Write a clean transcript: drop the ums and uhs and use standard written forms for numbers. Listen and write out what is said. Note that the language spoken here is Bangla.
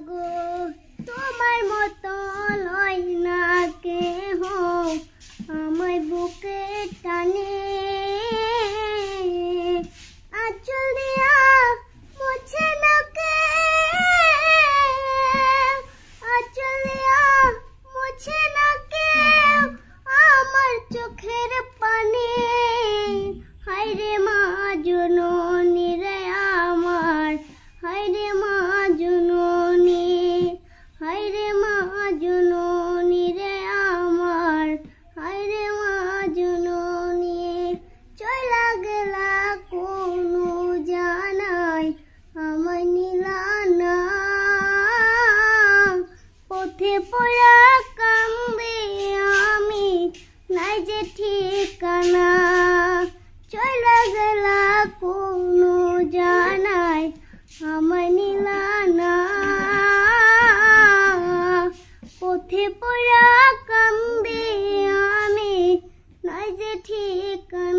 গো তোমার মতো লয় না কেহ আমায় বুকে টানে আঁচল দিয়া মুছে না কেউ আঁচল দিয়া মুছে না কেউ আমার চোখের পানি হায়রে মা জননী রে আমার হায়রে মা জননী হায়রে মা জননী রে আমার হায়রে মা জননী চলা গেলা কোনো জানাই আমায় নিলা না পথে পড়া কান্দে আমি নাই যে ঠিকানা চলা গেলা কোনো জানাই আমায় নিলা না পথে পড়া কান্দে আমি নাই যে ঠিকানা।